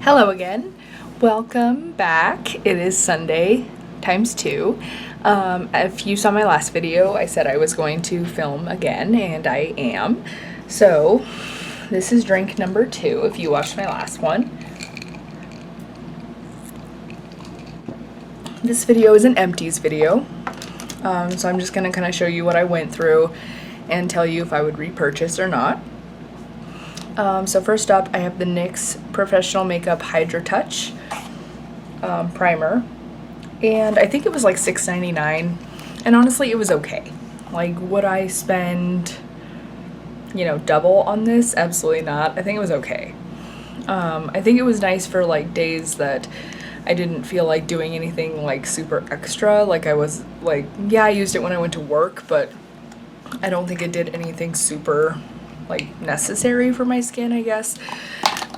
Hello again. Welcome back. It is Sunday times 2. If you saw my last video, I said I was going to film again, and I am. So, this is drink number 2 if you watched my last one. This video is an Empties video. So I'm just going to kind of show you what I went through and tell you if I would repurchase or not. So first up, I have the NYX Professional Makeup Hydra Touch primer, and I think it was like $6.99, and honestly it was okay. Like, would I spend, double on this? Absolutely not. I think it was okay. I think it was nice for like days that I didn't feel like doing anything like super extra. Like I was like, yeah, I used it when I went to work, but I don't think it did anything super like necessary for my skin, I guess.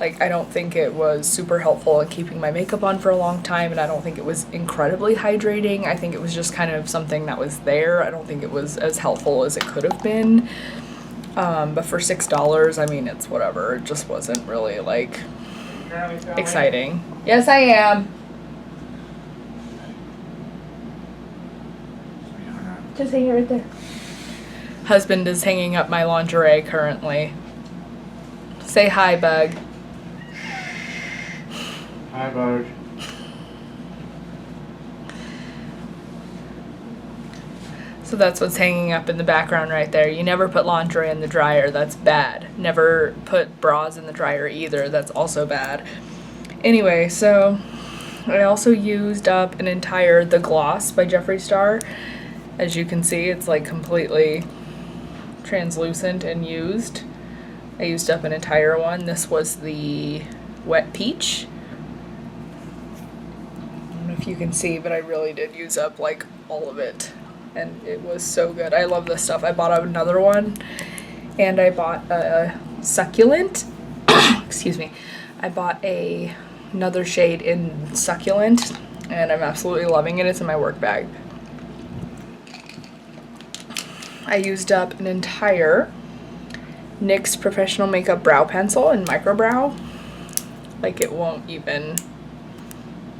Like, I don't think it was super helpful in keeping my makeup on for a long time, and I don't think it was incredibly hydrating. I think it was just kind of something that was there. I don't think it was as helpful as it could have been. But for $6, I mean, it's whatever. It just wasn't really like exciting. Yes, I am. Just hang it right there. Husband is hanging up my lingerie currently. Say hi, Bug. Hi, Bug. So that's what's hanging up in the background right there. You never put lingerie in the dryer. That's bad. Never put bras in the dryer either. That's also bad. Anyway, so I also used up an entire The Gloss by Jeffree Star. As you can see, it's like completely translucent and used. I used up an entire one. This was the Wet Peach. I don't know if you can see, but I really did use up like all of it, and it was so good. I love this stuff. I bought another one, and I bought a Succulent. Excuse me. I bought another shade in Succulent, and I'm absolutely loving it. It's in my work bag. I used up an entire NYX Professional Makeup Brow Pencil in Micro Brow. Like, it won't even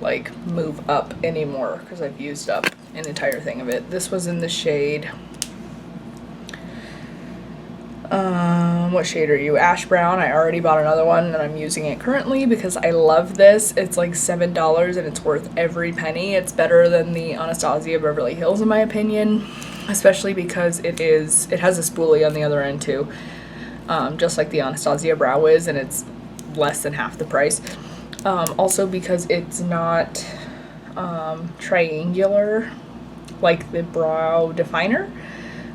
like move up anymore because I've used up an entire thing of it. This was in the shade, what shade are you? Ash Brown. I already bought another one and I'm using it currently because I love this. It's like $7 and it's worth every penny. It's better than the Anastasia Beverly Hills in my opinion, especially because it has a spoolie on the other end too, just like the Anastasia Brow is, and it's less than half the price. Also because it's not triangular like the Brow Definer,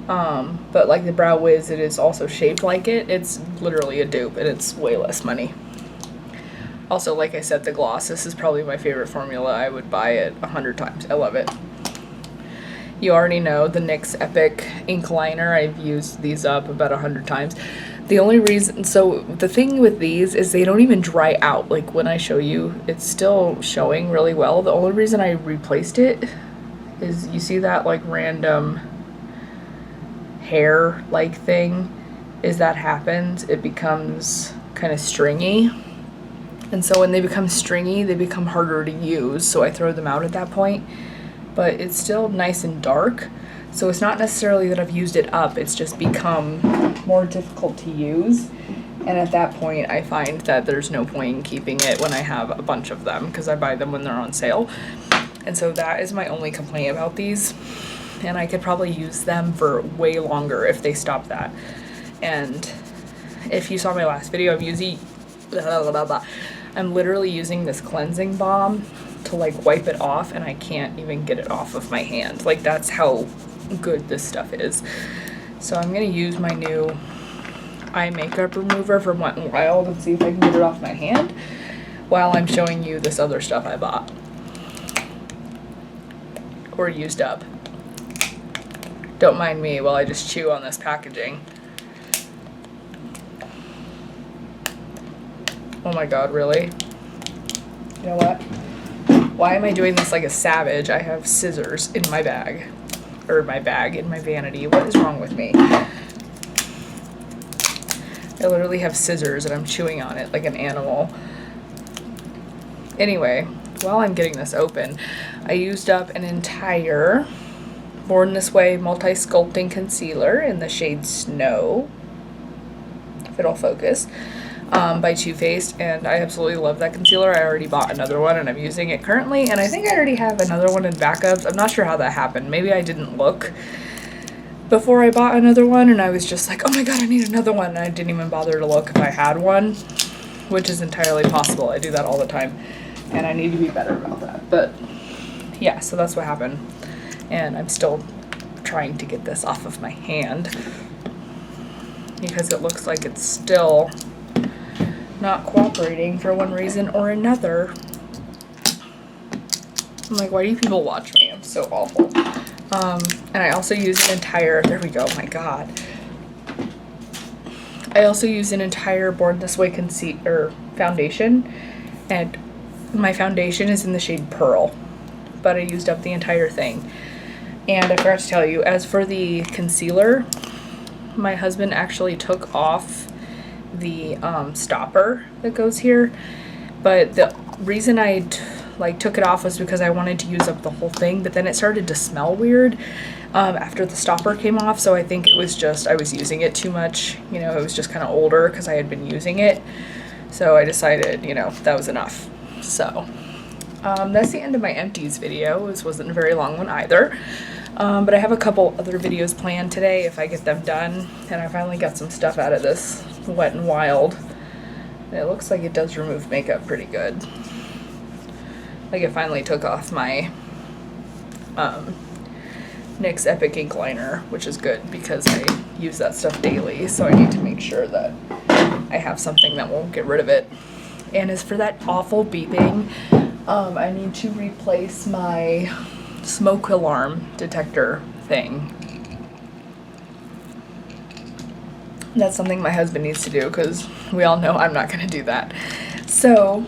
but like the Brow Wiz, it is also shaped like it. It's literally a dupe, and it's way less money. Also, like I said, the gloss, this is probably my favorite formula. I would buy it 100 times. I love it. You already know the NYX Epic ink liner. I've used these up about 100 times. The only reason, so the thing with these is they don't even dry out. Like when I show you, it's still showing really well. The only reason I replaced it is, you see that like random hair like thing, is that happens, it becomes kind of stringy. And so when they become stringy, they become harder to use. So I throw them out at that point. But it's still nice and dark, so it's not necessarily that I've used it up, it's just become more difficult to use, and at that point I find that there's no point in keeping it when I have a bunch of them, because I buy them when they're on sale. And so that is my only complaint about these, and I could probably use them for way longer if they stop that. And if you saw my last video, I'm literally using this cleansing balm to like wipe it off, and I can't even get it off of my hand. Like, that's how good this stuff is. So I'm gonna use my new eye makeup remover from Wet n Wild and see if I can get it off my hand while I'm showing you this other stuff I bought or used up. Don't mind me while I just chew on this packaging. Oh my god, really? You know what? Why am I doing this like a savage? I have scissors in my bag. Or my bag, in my vanity. What is wrong with me? I literally have scissors and I'm chewing on it like an animal. Anyway, while I'm getting this open, I used up an entire Born This Way Multi-Sculpting Concealer in the shade Snow, if it'll focus, by Too Faced, and I absolutely love that concealer. I already bought another one and I'm using it currently, and I think I already have another one in backups. I'm not sure how that happened. Maybe I didn't look before I bought another one and I was just like, oh my god, I need another one, and I didn't even bother to look if I had one, which is entirely possible. I do that all the time and I need to be better about that. But yeah, so that's what happened, and I'm still trying to get this off of my hand because it looks like it's still not cooperating for one reason or another. I'm like, why do you people watch me? I'm so awful. And I also use an entire, there we go, my god. I also use an entire Born This Way foundation, and my foundation is in the shade Pearl, but I used up the entire thing. And I forgot to tell you, as for the concealer, my husband actually took off the stopper that goes here, but the reason I took it off was because I wanted to use up the whole thing, but then it started to smell weird after the stopper came off, so I think it was just I was using it too much. You know, it was just kind of older because I had been using it, so I decided, you know, that was enough. So that's the end of my Empties video. This wasn't a very long one either, but I have a couple other videos planned today if I get them done, and I finally got some stuff out of this Wet n Wild. And it looks like it does remove makeup pretty good. Like, it finally took off my NYX Epic Ink Liner, which is good because I use that stuff daily, so I need to make sure that I have something that won't get rid of it. And as for that awful beeping, I need to replace my smoke alarm detector thing. That's something my husband needs to do because we all know I'm not going to do that. So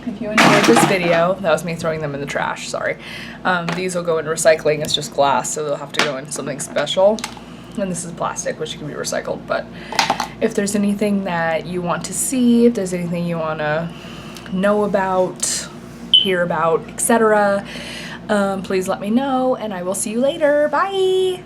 if you enjoyed this video, that was me throwing them in the trash, sorry. These will go in recycling. It's just glass, so they'll have to go in something special. And this is plastic, which can be recycled. But if there's anything that you want to see, if there's anything you want to know about, hear about, etc., please let me know, and I will see you later. Bye!